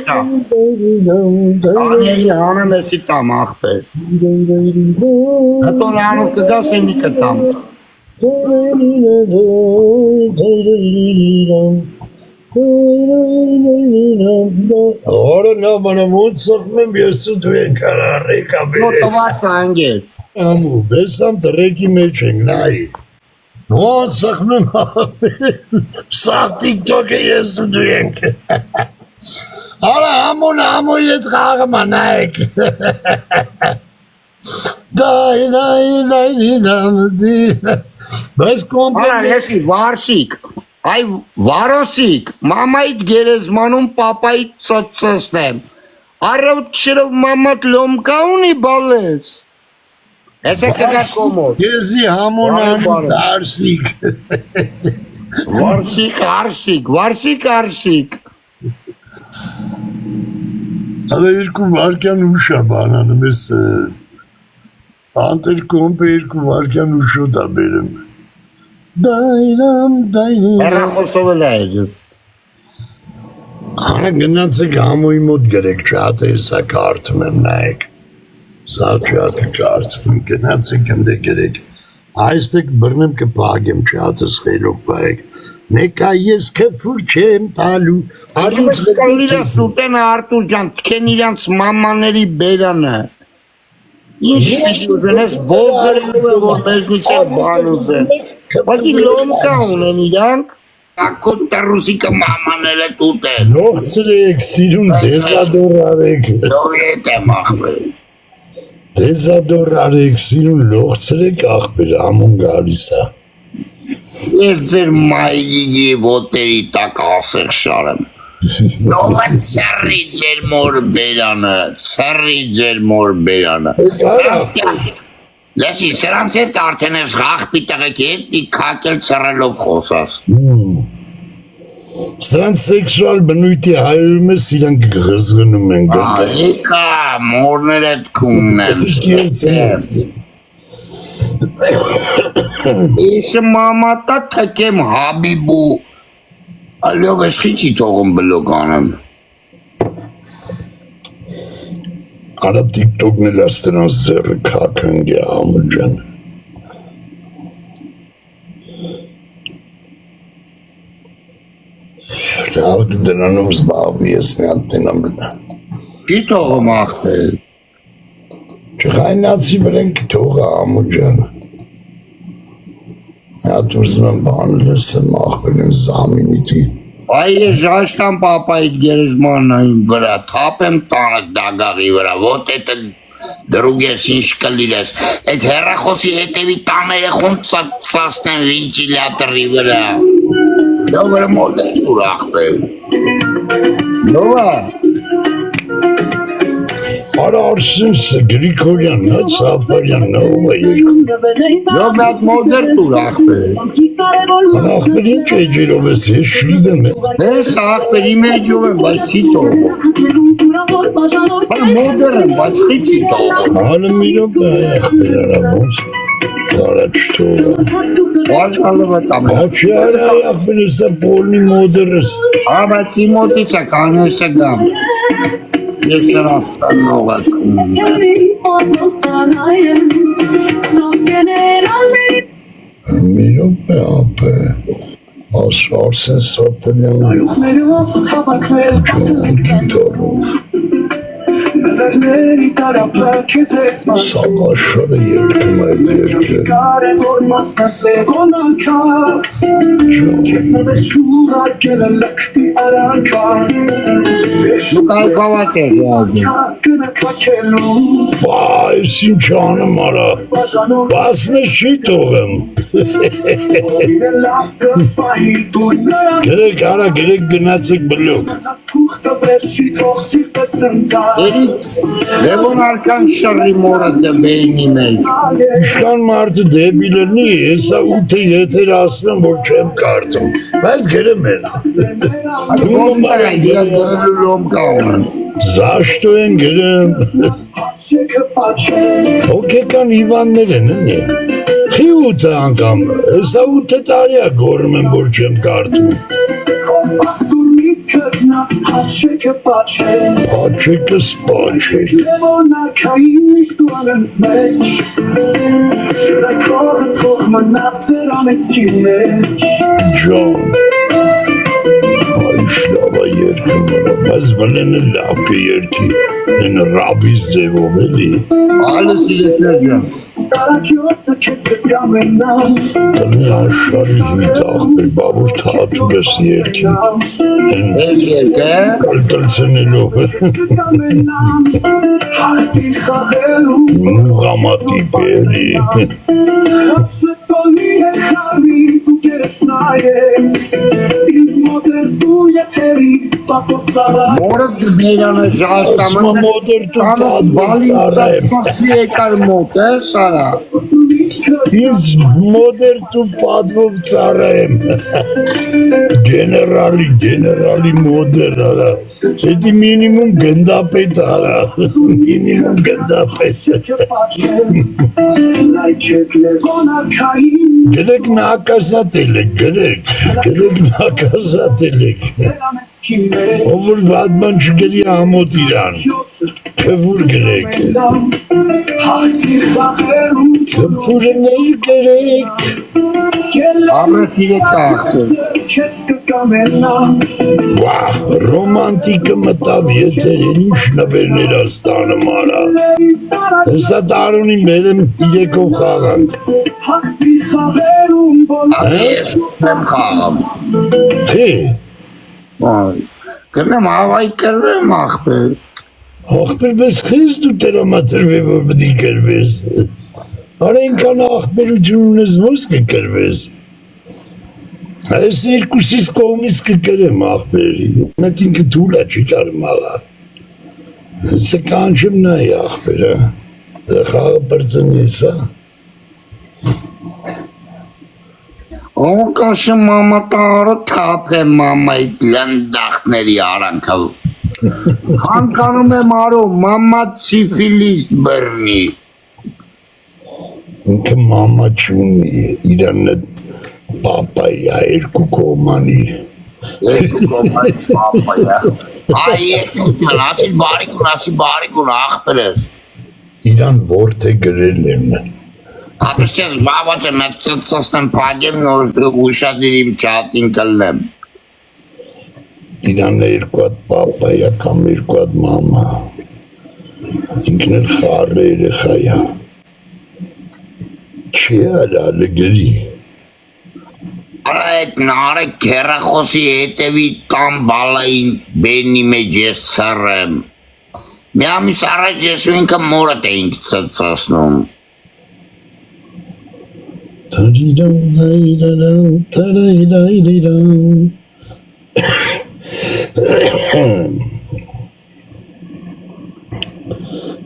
Ալեքսա։ Անելի հանեմ էսի տամ աղբեր։ Հետո նանով կգաս էնի կտամ։ Ora no, ma non vuoi mi è su due carare Նո տված անգեր։ Amu, besam treki me chengnai. No, sakme Sag TikTok e su due. Ora amu je trage manaik. Dai. Bas Արա լեսի վարշիկ, այ վարոսիկ, մամայիդ գերեզմանում պապայիդ ծծծնեմ, առավտ շրով մամատ լոմկա ունի բալես, ես է կգա կոմոդ, Gezi hamonam tarsik. վարշիկ, Ala irku varken uşa bana mesela. Antel kompe irku varken uşu da benim. Daynam. հեռա խոսով էլ է եջուր, Ana gönderse kamuoyu mod gerek çatı ise kartım emnek. Sağ çatı kartım gönderse kendi gerek. Aystek bırnım ki pagim çatı sıkıyluk payık. Ne kayes kefurçem talu. Աշմես կան իրան սուտենը Արտուր ջան, թքեն իրանց մամաների բերանը, ինչ պիտի ուզենես բոզերով է, որ մեզնից է բան ուզեն, բակի լոմկա ունեն իրանք, ակոտ տռուսիկը մամաները տուտ են, Nohçelek sirun dezadorarek. դով ետ եմ աղբեր, Dezadorarek sirun nohçelek ahbir amun galisa. ես ձեր մայրիգի ոտերի տակ ասեղ շարեմ, դովը ծերի ձեր մոր բերանը, Լեսի, սրանց հետ արդեն ես աղբի տղեք հետ դի կակել ծրելով խոսաս, Stran seksual բնույթի հայրումս իրանք գզգնում են եկա մորներ հետ կումն եմ, Իշը մամատա թքեմ հաբիբու, ալյով ես խիչի թողում բլոգ անեմ, Արա TikTok-ն էլ աստրանց ձեռը քաքն գե ամուջան Լավ դու դրանով զբաղվի ես մի հատ տենամ Չի թողում աղբեր, Չխայնացի վրենք թողը ամուջան Հատ ուզում եմ բան լսեմ աղբերին զամինիթի այ ես ժաշտան պապայիդ գերեզմանային վրա, թապեմ տանըտ դագաղի վրա, ոտ էտը դրուգ ես ինչ կլիրես, էտ հեռախոսի հետևի տան երեխուն ծասնեն վինչիլյատրի վրա, դով վրա մոտ է տուր աղբեր, դովա, Արա արսինսը գրիքորյան նա ծապարյան նով է երկու դով մատ մոտ է տուր աղբեր, Աղբեր ինչ էջերով ես ես շիդեմ է ես աղբերի մեջով եմ, բայց չի թողում, մոդեր եմ, բայց չի թողում, Հալը միրոք է աղբեր արաբոնց Դարա չթողը Աշալով է տամ, Աչի արա աղբեր եսա պոլնի մոդերս բայց ի մոտից է կանես է գամ, ես սրաստան նողացում Միրոք է ապե Արսեն սապելյան գիտարով Սաղաշարը երկում այդ երկրը Դուք այկավատ է գազում, Այս ինչ անեմ արա Բաս մեզ չի տողեմ Գրեք արա գրեք գնացեք բլոկ երիք, լևոն արկան շրի մորը դբեյնի մեջ, Իշկան մարդը դեբիլնի, եսա ութը եթեր ասում եմ, որ չեմ կարծում, բայց գրեմ են ոնց է դիալ գրելու լոմկա ունեն, Զաշտո են գրեմ Հոգեկան հիվաններ են ընի Խի ութը անգամ, եսա ութը տարյա գորում եմ, որ չեմ կարծում Paçeke spaçek. Can. Ay şlava yerkim bana. Baz bana ne lapke yerki. En Rabbi zevoveli. Alles ileteceğim. Kırmızı aşarı hitah bir babur tatlısı yerki. En Erkeke. kalkalsene lofe. Muhammadi peri. Morët Mejrane Zhashtamën Osma moder tu Tanët balin si e ka motë, Sara. Iz moder tu padvov carem. Generali moder ara. Edi minimum gandapet ara. Minimum gandapet. Gerek nakazatelek, gerek nakazatelek. Over badman şükeri amot İran. Kefur gerek. Kefur ne gerek? Abre file kalktı. Vah, romantik matav yeterim şnaberler aslanım ara. Esa darunim benim ilekov kağank. Ben kalım. He, Kırmam havayı kırmam ah be. ahber bes kız tu teramatır ve bu dikkat bes. Arayın kan ahber ucunuz muske kerbes. Es erkusiz komis kekerem ahberi. Metin ki tuğla çıkarım ala. Se kanşım ne ya ahbere. Daha pırtınıysa. O kaşı mama tarı tape mama itlen dakneri arankav. Kankanım e maro mama sifilis berni. Încă mama ciuni, irană papaya, ercu comani. Ay nasıl barikun ahperes. İran vorte görelem. Abi siz babacı metsatsastan pagem uşa dilim çatin kallem. İran erkuat papaya, kam erkuat mama. İnkner xarre khaya. Çe alale geli. Այդ նարը քերախոսի հետևի տան բալային բենի մեջ ես սրեմ։ Մի ամիս առաջ ես ու ինքը մորդ էինք ծծասնում։ Tariram, tariram, taraylaylaylam.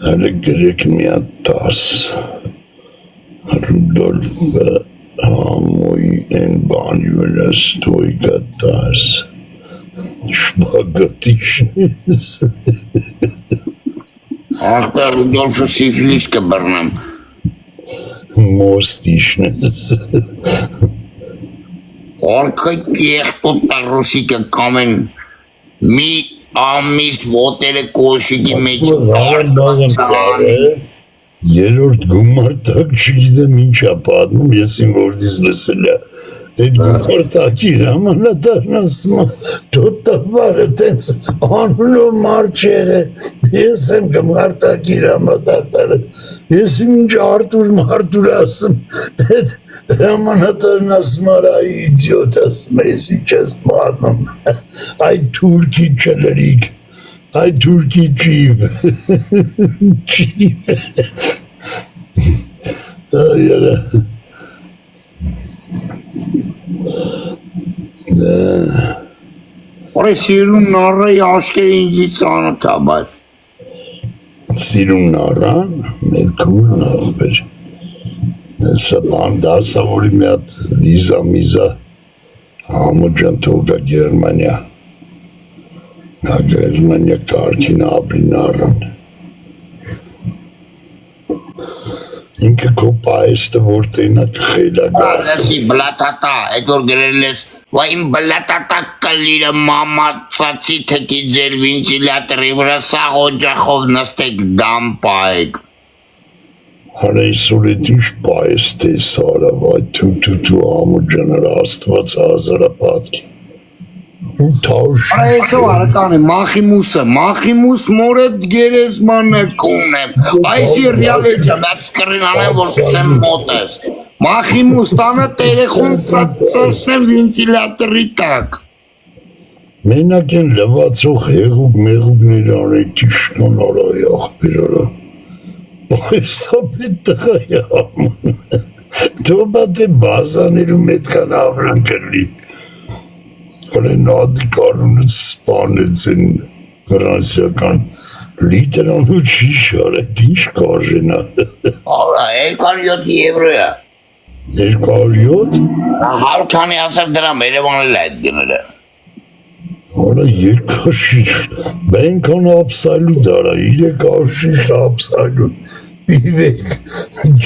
Hele gerek mi attas? Rudolf ve Hamoy en banyola stoigatas. Şpagatişiniz. Ախպե Ռուդոլֆը սիֆիլիս կբռնեմ։ Mostişiniz. Օրքը կեղտոտ ռուսիկը կամեն մի ամիս ոտերը կոշիկի մեջ Երորդ գումարտակ չգիտեմ ինչա պատմում, ես իմ որդիս լսել է, այդ գումարտակի համանատարն ասում է, թոտավարը տենց անունով մարդ չեղե, ես եմ գումարտակի համանատարը, ես իմ ինչ Արտուր ասում, այդ համանատարն ասում է, այ իդիոտ ասում է, ես ինչ ես պատմում, այ թուրքի չլրիկ, Ay Türkiye çiğ. Çiğ. Ay yara. Oraya sirun narra yaşkere inci sana tabar. Sirun naran, Merkur nahber. Sabahın daha savurim yat. Miza. Hamurcan Toga Germanya. Germania karkin abrin naran. Ինքը քո պայստը որ տենակ խելագար Լսի բլաթատա, այդ որ գրել ես Վայ իմ բլատատակ կլիրը մամացացի թեկի ձեր վինտիլյատորի վրա սաղ օջախով նստեք դամ պայեք։ Անայսուր էդ ինչ պայս տեսարա, վայ թու ամու ջաները աստված հազարապատքի։ Ու թավշ։ Արա եսով արական է, մախիմուս մորդ գերեզմանը կունեմ, այս իռյալ էջը, բաց կրին անեմ, որ կսեմ մոտես, մախիմուս տանը տերեխուն ծասնեմ վինտիլյատորի տակ։ Մենակ են լվացող հեղուկ մեղուկներ անեք ճիշտն արայի աղբեր արա։ Պայսա պետ տղայ աման, դու բատ է բազաներում էդքան ավրան կրլի։ Հորեն ադի կանունը սպանեց են վրանսյական լիտրանու չի շարետ, ինչ կարժենա։ Արա, 207 եվրոյա։ 207? Հարքանի ասար դրամ երևանել այդ գները։ Արա երկաշիշ, բենքան ապսալու դարա, 300 ապսալու, բիվեք,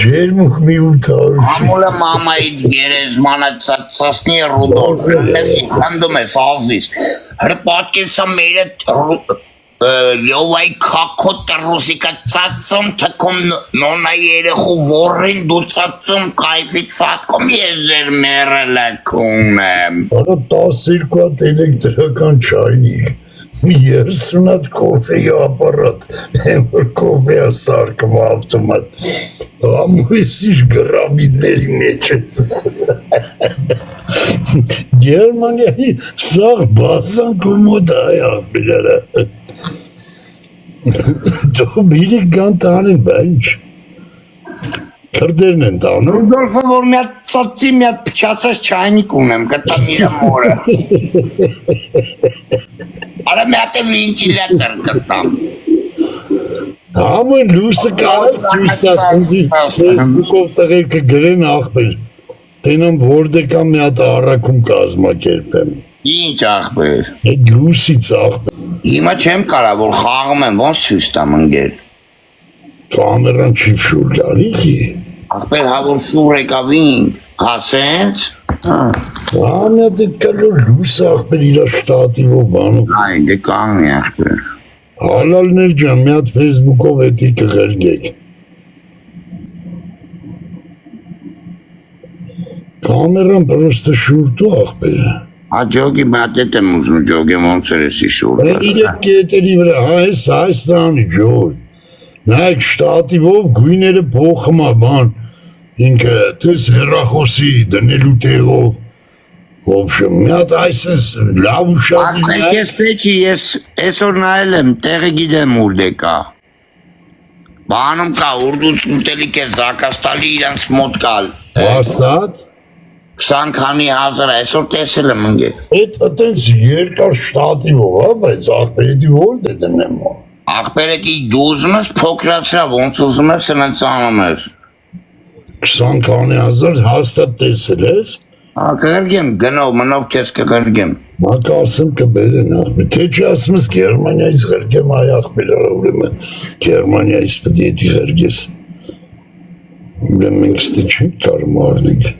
ջերմուկ մի 800։ Ամուլը մամայիդ գերեզմանը ծասնի Ռուդոլֆ, լեսի հանդում ես ազիս, հրպատկեսա մերը լյովայ կակոտ ռուսիկա ծացում թքում նոնա երեխու որին դու ծացում կայվի ծատքում ես ձեր մերելը կունեմ։ Արա 12 հատ էլեկտրական չայնիկ, մի 30 հատ կոֆեի ապարատ, որ կոֆեյա սարկում ավտոմատ, ամույսիշ գրամիդների մեջ ես։ Գերմանիայի սաղ բազան կոմոդ այ աղբիրարը։ Դու բիրիկ գան տանեն բանջ, կրդերն են տանում։ Ռուդոլֆը որ մի հատ ծացի մի հատ պչացած չայնիկ ունեմ, կտամ իրը մորը։ Արա մի հատ է վինտիլյատոր կտամ։ Համեն լուսը կարած սույստասնձի ֆեյսբուքով տղեր կգրեն աղբեր, տենամ որդեկան մի հատ առակում կազմակերպեմ։ Ինչ աղբեր։ Այդ լուսից աղբեր։ Հիմա չեմ կարա, որ խաղում եմ, ոնց ցույց տամ ընկեր։ Կամերան չի շուր գալիքի։ Աղբեր հա որ շուր եկավին, հասենց։ Ամյատ է կլոր լուս աղբեր իրա շտատիվով բանում։ Այ դե կանգնի աղբեր։ Հալալներ ջան, մի հատ ֆեյսբուքով էդի կղերգեք։ Կամերան պրոստը շուր դու աղբեր։ Աջոգի բատետ եմ ուզում, ջոգի ոնց էր եսի շուրը։ Իրեվ կետերի վրա, այս Հայաստանի ջոր, նայք շտատիվով գույները փոխում է բան, ինքը տես հեռախոսի դնելու տեղով, ոբշեմ, մի հատ այս ես լավ ուշադի Աղբեր ես պեչի, ես այսօր նայել եմ, տեղը գիտեմ ուր դե կա։ Բանում կա, ուրդուց ուտելիք է զակաստալի իրանց մոտ կալ։ Հաստատ, 20 քանի հազար այսօր տեսել եմ ընկեր։ էդ ատենց երկար շտատիվով, բայց աղբերետի որ դե դնեմ ո։ Աղբերետի դու ուզում ես փոքրացրա, ոնց ուզում ես սնած անում ես։ 20 քանի հազար հաստատ տեսել ես, Կղրգեմ, գնով, մնով կես կղրգեմ։ մակա ասեմ կբերեն աղբեր, թե չի ասում ես Գերմանիայից ղրգեմ այ աղբեր արա ուրեմն Գերմանիայից պետք է էդի ղրգես։ Ուրեմն մենք ստի չենք կարում արնենք։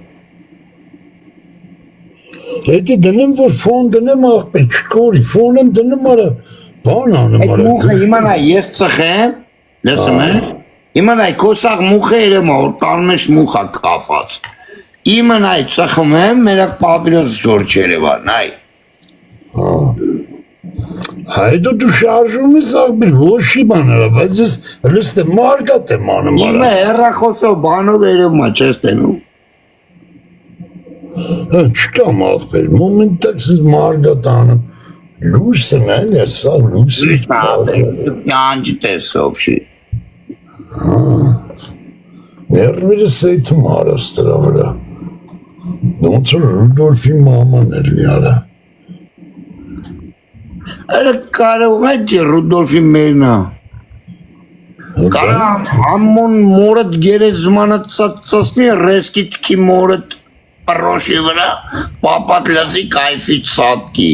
Հետի դնեմ, որ ֆոն դնեմ աղբեր, չկորի, ֆոն եմ դնում արա, բան անում Այդ արա։ մուխը իմանա ես ծխեմ, լսում ես։ Իմանա քոսաղ մուխը երեմ որ տան մեջ մուխա կապած։ Իմանա ծխում եմ, մերակ պապիրոս զոր չերևան, այ։ Հայդո դու շարժում ես աղբեր, ոչի բան արա, բայց ես լստ է մարգատ եմ անում արա։ Իմը հեռախոսով բանով երևում է, չես տենում։ Չկամ աղբեր, մոմենտակ սіз մարգատ անում, լույսը նայն ես, սա լույսը։ Յանջ տեսով շի։ Ներվերը սեյթում արաս տրա վրա, ոնց որ Ռուդոլֆի մաման էր լիարա։ Այրը կարող է ջի Ռուդոլֆի մերնա։ Կարամ համոն մորդ գերեզմանը ծածնի ռեսկի տքի մորդ պրոշի վրա պապատ լզի կայֆի ծատկի։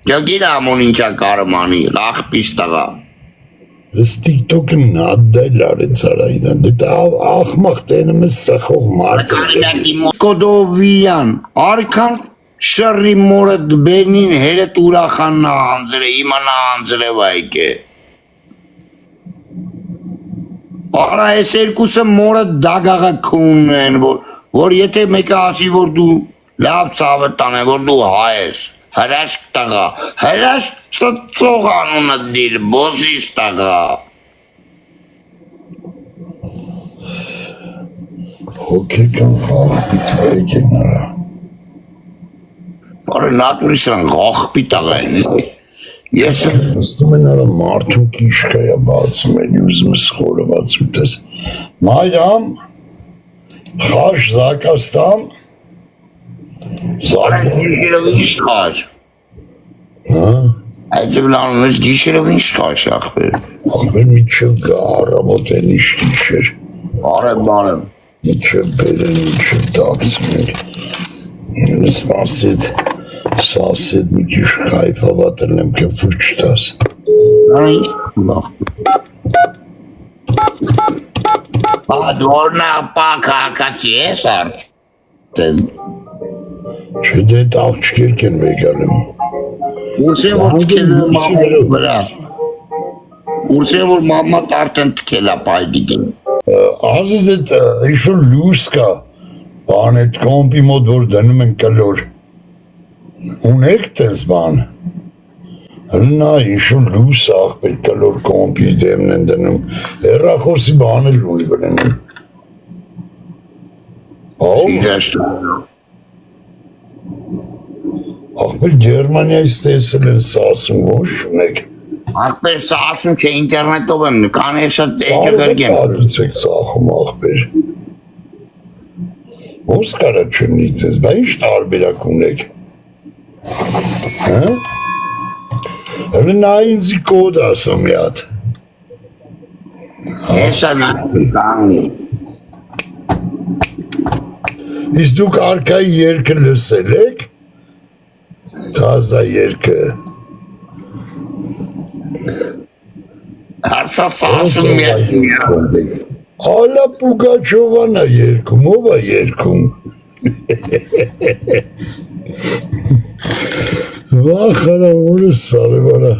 Ջոգիր ամոն ինչա կարմանի, աղպիս տղա։ Ես տիկտոքը նադայլ արեց արայդան, դետա աղմաղ տենում ես ծախող մարդը։ Կոդովյան, արքան Շռի մորը բերնին հերետ ուրախաննա անձրե, իմանա անձրե վայք է։ Արա այս երկուսը մորը դագաղը քունն են, որ եթե մեկը ասի, որ դու լավ ծավը տան է, որ դու հայ ես, հրաշք տղա, հրաշք ծծող անունը դիր, բոսիս տղա։ Հոգեկան խաղպիտ վայք է նրա։ Բարը նատուրի սրան գաղպի տղա են։ Ես Վստում են նրա մարդուն կիշկայա բացում են ուզում սխորը բացում տես մայրամ խաշ զակաստամ գիշերով ինչ խաշ։ Այդ բլանում ես գիշերով ինչ խաշ ախպեր։ ախպեր միչև գա առավոտեն իշ գիշեր Բարեմ միչև բերեն միչև դակցմեր սպասիտ սասիտ մի քիչ կայֆավատել եմ կեֆուր չտաս Դորնա պակ հակացի ես արդեն չէ դե այդ աղջկերք են վեկալ եմ Ուրսեն որ թքել եմ մամմա վրա Ուրսեն որ մամմա արդեն թքել է պայդիկին Ազիզ այդ ինչ-որ լույս կա բան այդ կոմպի մոտ որ դնում են կլոր ունեք տես բան հլնա ինչ-որ լույս աղբեր կլոր կոմպի դեմն են դնում հեռախոսի բան էլ ունի բրենում աղբեր Գերմանիայից տեսել են սասում ոչ ունեք Աղբեր սասում չէ ինտերնետով եմ կան ես էջը գրգեմ Աղբեր սախում աղբեր ոնց կարա չնի տես բա ինչ տարբերակ ունեք հլնա ինձի կոդ ասում յատ Հեսա նանի Իսկ դուք արկայի երկը լսել եք Թազա երկը Հարսա սասում միակ Ալա Պուգաչովան է երկում, ով է երկում Վախ արա որը սարը վարա